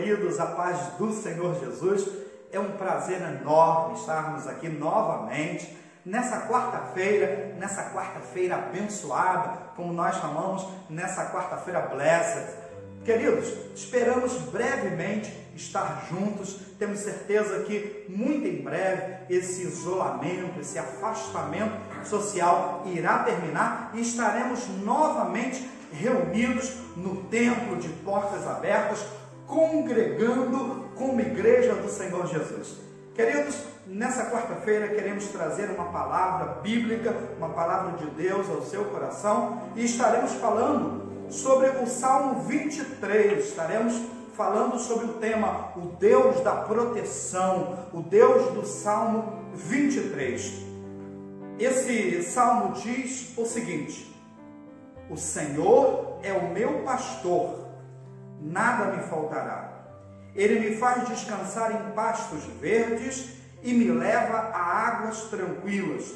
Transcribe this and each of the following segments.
queridos, a paz do Senhor Jesus. É um prazer enorme estarmos aqui novamente nessa quarta-feira abençoada, como nós chamamos, nessa quarta-feira blessed. Queridos, esperamos brevemente estar juntos. Temos certeza que muito em breve esse isolamento, esse afastamento social irá terminar e estaremos novamente reunidos no templo de portas abertas, congregando como igreja do Senhor Jesus. Queridos, nessa quarta-feira queremos trazer uma palavra bíblica, uma palavra de Deus ao seu coração, e estaremos falando sobre o Salmo 23, estaremos falando sobre o tema, o Deus da proteção, o Deus do Salmo 23. Esse salmo diz o seguinte: o Senhor é o meu pastor, nada me faltará. Ele me faz descansar em pastos verdes e me leva a águas tranquilas.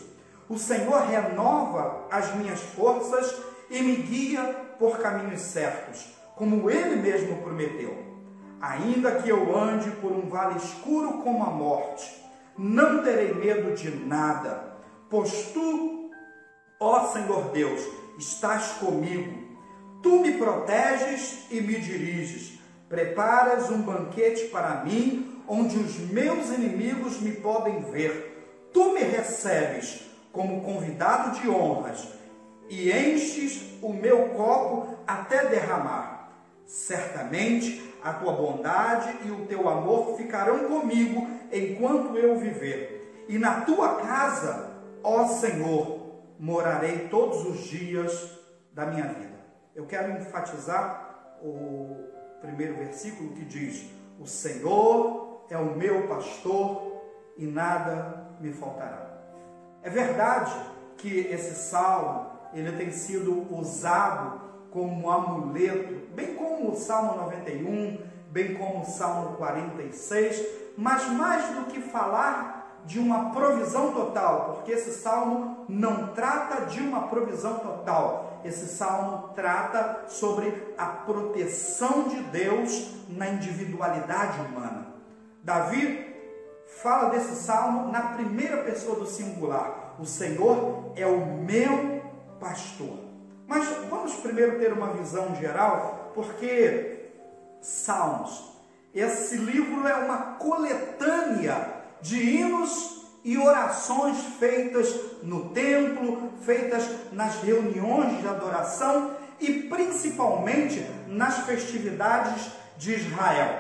O Senhor renova as minhas forças e me guia por caminhos certos, como Ele mesmo prometeu. Ainda que eu ande por um vale escuro como a morte, não terei medo de nada, pois Tu, ó Senhor Deus, estás comigo. Tu me proteges e me diriges. Preparas um banquete para mim, onde os meus inimigos me podem ver. Tu me recebes como convidado de honras e enches o meu copo até derramar. Certamente a tua bondade e o teu amor ficarão comigo enquanto eu viver. E na tua casa, ó Senhor, morarei todos os dias da minha vida. Eu quero enfatizar o primeiro versículo que diz: o Senhor é o meu pastor e nada me faltará. É verdade que esse salmo ele tem sido usado como um amuleto, bem como o Salmo 91, bem como o Salmo 46, mas mais do que falar de uma provisão total, porque esse salmo não trata de uma provisão total, esse salmo trata sobre a proteção de Deus na individualidade humana. Davi fala desse salmo na primeira pessoa do singular: o Senhor é o meu pastor. Mas vamos primeiro ter uma visão geral, porque Salmos, esse livro é uma coletânea de hinos e orações feitas no templo, feitas nas reuniões de adoração e principalmente nas festividades de Israel.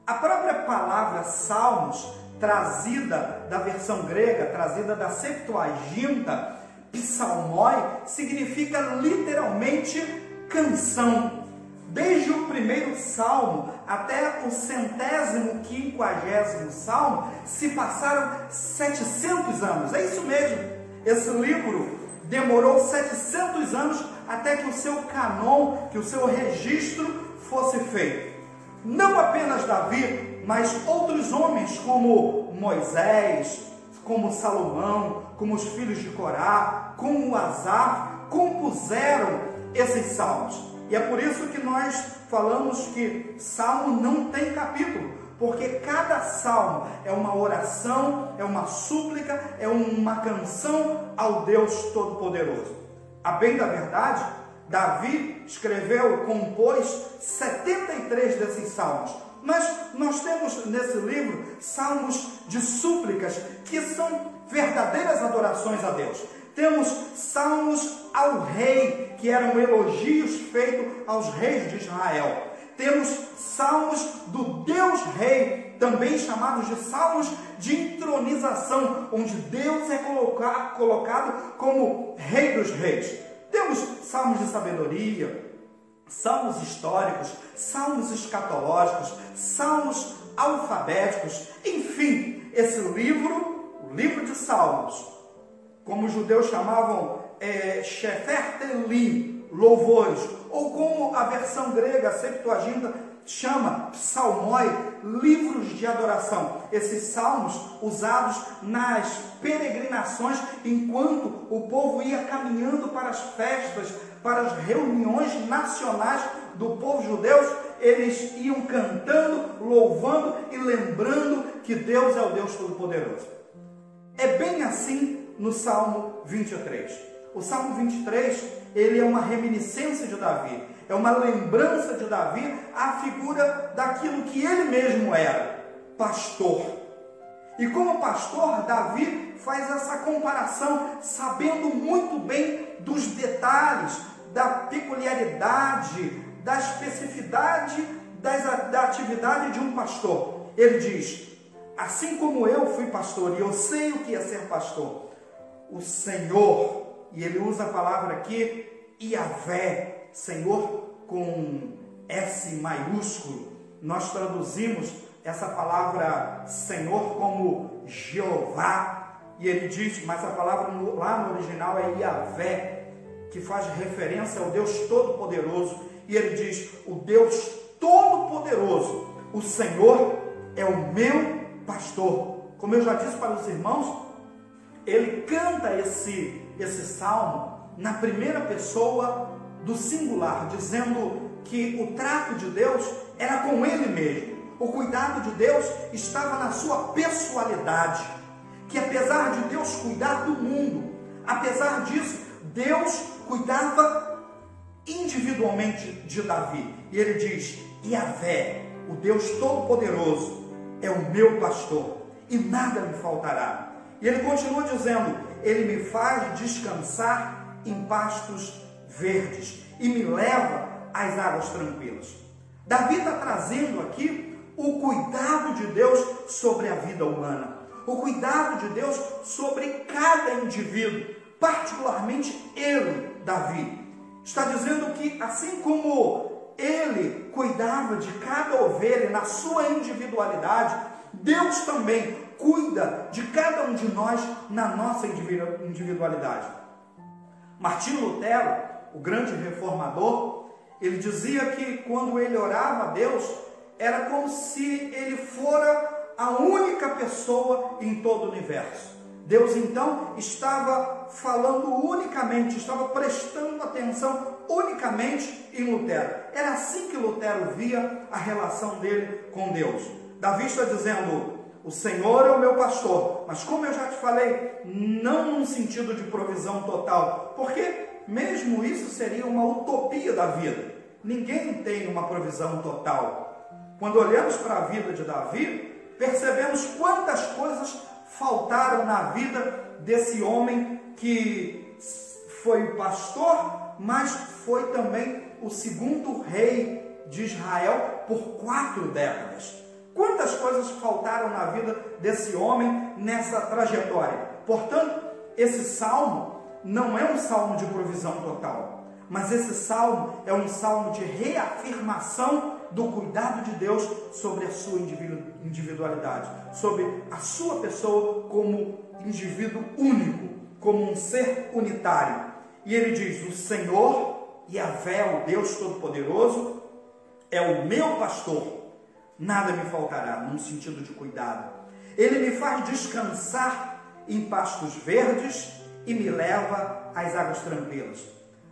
A própria palavra Salmos, trazida da versão grega, trazida da Septuaginta, psalmoi, significa literalmente canção. Desde o primeiro salmo até o 150º salmo se passaram 700 anos. É isso mesmo. Esse livro demorou 700 anos até que o seu canon, que o seu registro fosse feito. Não apenas Davi, mas outros homens como Moisés, como Salomão, como os filhos de Corá, como Asaf, compuseram esses salmos. E é por isso que nós falamos que salmo não tem capítulo, porque cada salmo é uma oração, é uma súplica, é uma canção ao Deus Todo-Poderoso. A bem da verdade, Davi compôs 73 desses salmos. Mas nós temos nesse livro salmos de súplicas que são verdadeiras adorações a Deus. Temos salmos ao rei, que eram elogios feitos aos reis de Israel. Temos salmos do Deus Rei, também chamados de salmos de entronização, onde Deus é colocado como Rei dos Reis. Temos salmos de sabedoria, salmos históricos, salmos escatológicos, salmos alfabéticos, enfim, esse livro, o livro de Salmos, como os judeus chamavam Sefer Tehilim, louvores, ou como a versão grega, a Septuaginta, chama psalmoi, livros de adoração. Esses salmos usados nas peregrinações, enquanto o povo ia caminhando para as festas, para as reuniões nacionais do povo judeu, eles iam cantando, louvando e lembrando que Deus é o Deus Todo-Poderoso. É bem assim no Salmo 23. O Salmo 23, ele é uma reminiscência de Davi, é uma lembrança de Davi à figura daquilo que ele mesmo era, pastor. E como pastor, Davi faz essa comparação, sabendo muito bem dos detalhes, da peculiaridade, da especificidade da atividade de um pastor. Ele diz: assim como eu fui pastor e eu sei o que é ser pastor, o Senhor, e ele usa a palavra aqui, Yahvé, Senhor com S maiúsculo. Nós traduzimos essa palavra Senhor como Jeová, e ele diz, mas a palavra lá no original é Yahvé, que faz referência ao Deus Todo-Poderoso, e ele diz: o Deus Todo-Poderoso, o Senhor é o meu pastor. Como eu já disse para os irmãos, ele canta esse salmo na primeira pessoa do singular, dizendo que o trato de Deus era com ele mesmo, o cuidado de Deus estava na sua pessoalidade, que apesar de Deus cuidar do mundo, apesar disso, Deus cuidava individualmente de Davi. E ele diz: Yahvé, o Deus Todo-Poderoso, é o meu pastor e nada me faltará. E ele continua dizendo: ele me faz descansar em pastos verdes e me leva às águas tranquilas. Davi está trazendo aqui o cuidado de Deus sobre a vida humana, o cuidado de Deus sobre cada indivíduo, particularmente ele, Davi. Está dizendo que assim como ele cuidava de cada ovelha na sua individualidade, Deus também cuida de cada um de nós na nossa individualidade. Martinho Lutero, o grande reformador, ele dizia que quando ele orava a Deus, era como se ele fora a única pessoa em todo o universo. Deus então estava falando unicamente, estava prestando atenção unicamente em Lutero. Era assim que Lutero via a relação dele com Deus. Davi está dizendo: o Senhor é o meu pastor, mas como eu já te falei, não num sentido de provisão total, porque mesmo isso seria uma utopia da vida. Ninguém tem uma provisão total. Quando olhamos para a vida de Davi, percebemos quantas coisas faltaram na vida desse homem que foi pastor, mas foi também o segundo rei de Israel por 4 décadas. Quantas coisas faltaram na vida desse homem nessa trajetória? Portanto, esse salmo não é um salmo de provisão total, mas esse salmo é um salmo de reafirmação do cuidado de Deus sobre a sua individualidade, sobre a sua pessoa como indivíduo único, como um ser unitário. E ele diz: o Senhor, Yahvé, o Deus Todo-Poderoso, é o meu pastor, nada me faltará, num sentido de cuidado. Ele me faz descansar em pastos verdes e me leva às águas tranquilas.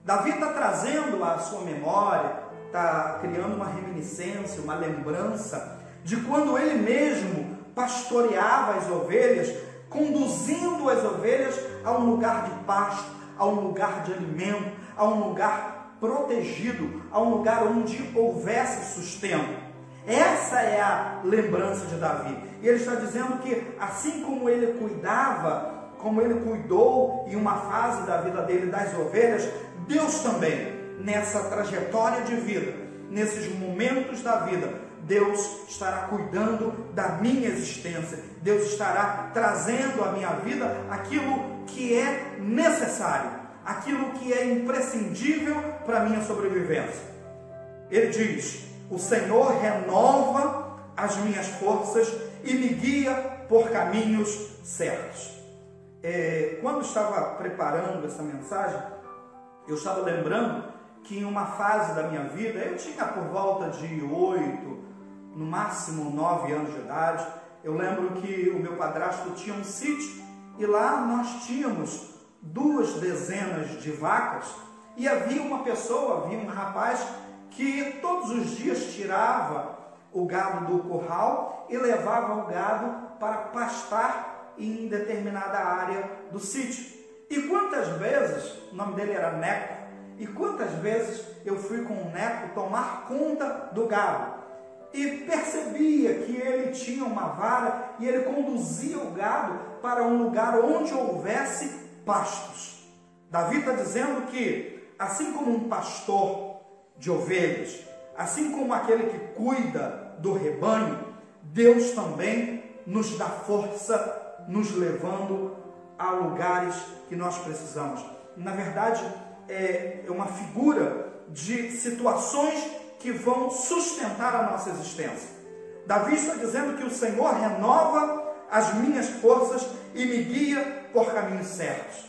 Davi está trazendo à sua memória, está criando uma reminiscência, uma lembrança de quando ele mesmo pastoreava as ovelhas, conduzindo as ovelhas a um lugar de pasto, a um lugar de alimento, a um lugar protegido, a um lugar onde houvesse sustento. Essa é a lembrança de Davi. E ele está dizendo que assim como ele cuidava, como ele cuidou em uma fase da vida dele das ovelhas, Deus também, nessa trajetória de vida, nesses momentos da vida, Deus estará cuidando da minha existência. Deus estará trazendo à minha vida aquilo que é necessário, aquilo que é imprescindível para a minha sobrevivência. Ele diz: o Senhor renova as minhas forças e me guia por caminhos certos. Quando estava preparando essa mensagem, eu estava lembrando que em uma fase da minha vida, eu tinha por volta de 8, no máximo 9 anos de idade. Eu lembro que o meu padrasto tinha um sítio e lá nós tínhamos 2 dezenas de vacas, e havia uma pessoa, havia um rapaz que todos os dias tirava o gado do curral e levava o gado para pastar em determinada área do sítio. E quantas vezes, o nome dele era Neco, e quantas vezes eu fui com o Neco tomar conta do gado e percebia que ele tinha uma vara e ele conduzia o gado para um lugar onde houvesse pastos. Davi está dizendo que, assim como um pastor de ovelhas, assim como aquele que cuida do rebanho, Deus também nos dá força, nos levando a lugares que nós precisamos. Na verdade, é uma figura de situações que vão sustentar a nossa existência. Davi está dizendo que o Senhor renova as minhas forças e me guia por caminhos certos.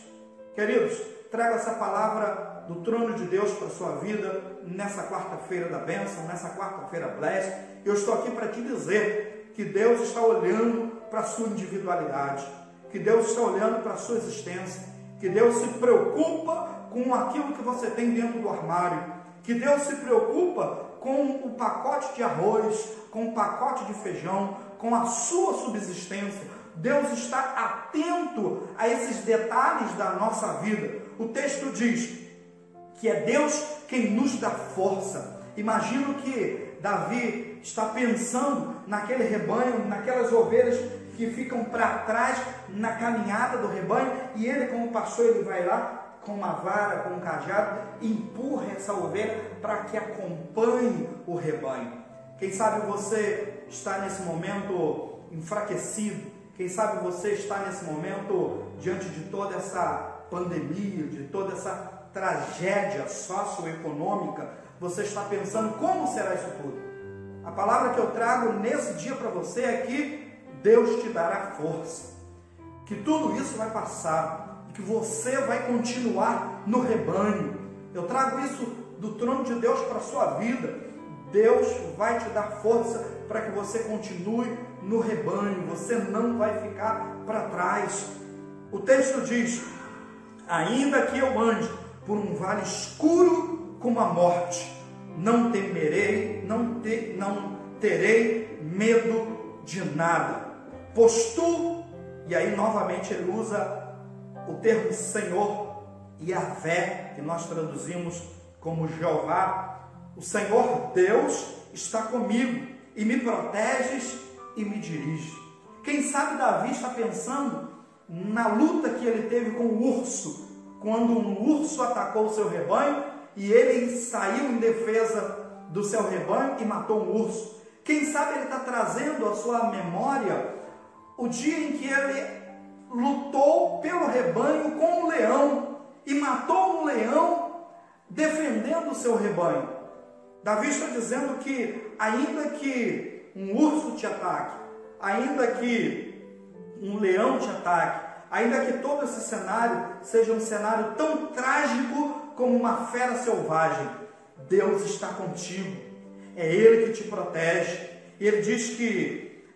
Queridos, trago essa palavra do trono de Deus para a sua vida nessa quarta-feira da bênção, nessa quarta-feira blessed. Eu estou aqui para te dizer que Deus está olhando para a sua individualidade, que Deus está olhando para a sua existência, que Deus se preocupa com aquilo que você tem dentro do armário, que Deus se preocupa com o pacote de arroz, com o pacote de feijão, com a sua subsistência. Deus está atento a esses detalhes da nossa vida. O texto diz que é Deus quem nos dá força. Imagino que Davi está pensando naquele rebanho, naquelas ovelhas que ficam para trás na caminhada do rebanho, e ele, como pastor, ele vai lá com uma vara, com um cajado, empurra essa ovelha para que acompanhe o rebanho. Quem sabe você está nesse momento enfraquecido, quem sabe você está nesse momento diante de toda essa pandemia, de toda essa tragédia socioeconômica, você está pensando como será isso tudo. A palavra que eu trago nesse dia para você é que Deus te dará força, que tudo isso vai passar, que você vai continuar no rebanho. Eu trago isso do trono de Deus para a sua vida. Deus vai te dar força para que você continue no rebanho, você não vai ficar para trás. O texto diz: ainda que eu ande por um vale escuro como a morte, não temerei, não terei medo de nada, pois tu, e aí novamente ele usa o termo Senhor, Yahvé, que nós traduzimos como Jeová. O Senhor Deus está comigo e me proteges e me dirige. Quem sabe Davi está pensando na luta que ele teve com o urso, quando um urso atacou o seu rebanho e ele saiu em defesa do seu rebanho e matou um urso. Quem sabe ele está trazendo à sua memória o dia em que ele lutou pelo rebanho com um leão e matou um leão defendendo o seu rebanho. Davi está dizendo que ainda que um urso te ataque, ainda que um leão te ataque, ainda que todo esse cenário seja um cenário tão trágico como uma fera selvagem, Deus está contigo, é Ele que te protege. E Ele diz que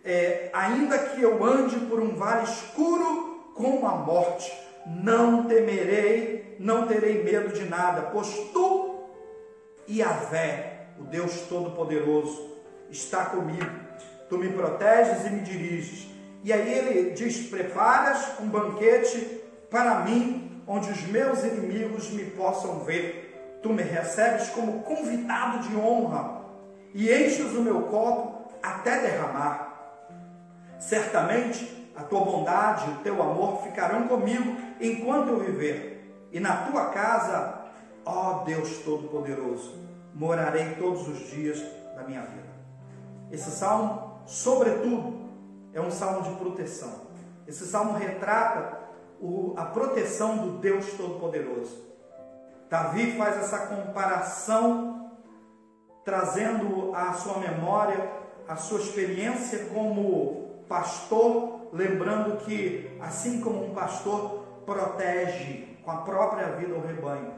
ainda que eu ande por um vale escuro como a morte, não temerei, não terei medo de nada, pois tu, Yahvé, o Deus Todo-Poderoso, está comigo. Tu me proteges e me diriges. E aí ele diz: preparas um banquete para mim, onde os meus inimigos me possam ver. Tu me recebes como convidado de honra e enches o meu copo até derramar. Certamente a tua bondade e o teu amor ficarão comigo enquanto eu viver. E na tua casa, ó Deus Todo-Poderoso, morarei todos os dias da minha vida. Esse salmo, sobretudo, é um salmo de proteção. Esse salmo retrata a proteção do Deus Todo-Poderoso. Davi faz essa comparação, trazendo à sua memória a sua experiência como pastor, lembrando que, assim como um pastor protege com a própria vida o rebanho,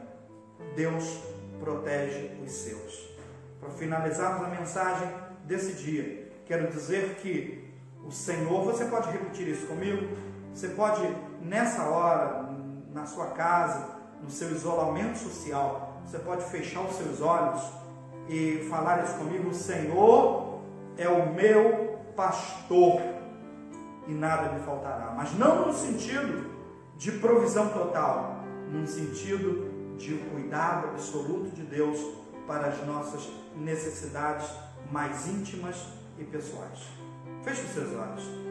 Deus protege os seus. Para finalizarmos a mensagem desse dia, quero dizer que o Senhor, você pode repetir isso comigo? Você pode, nessa hora, na sua casa, no seu isolamento social, você pode fechar os seus olhos e falar isso comigo: o Senhor é o meu pastor e nada me faltará. Mas não no sentido de provisão total, num sentido de cuidado absoluto de Deus para as nossas necessidades mais íntimas e pessoais. Feche os seus olhos.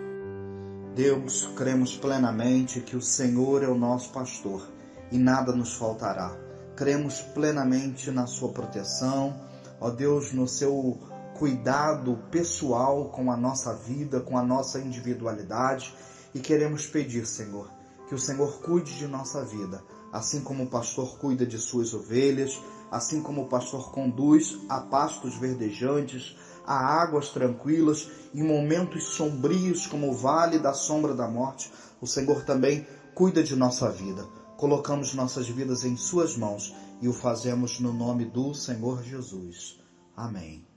Deus, cremos plenamente que o Senhor é o nosso pastor e nada nos faltará. Cremos plenamente na sua proteção, ó Deus, no seu cuidado pessoal com a nossa vida, com a nossa individualidade, e queremos pedir, Senhor, que o Senhor cuide de nossa vida, assim como o pastor cuida de suas ovelhas, assim como o pastor conduz a pastos verdejantes, a águas tranquilas, em momentos sombrios como o vale da sombra da morte. O Senhor também cuida de nossa vida. Colocamos nossas vidas em suas mãos e o fazemos no nome do Senhor Jesus. Amém.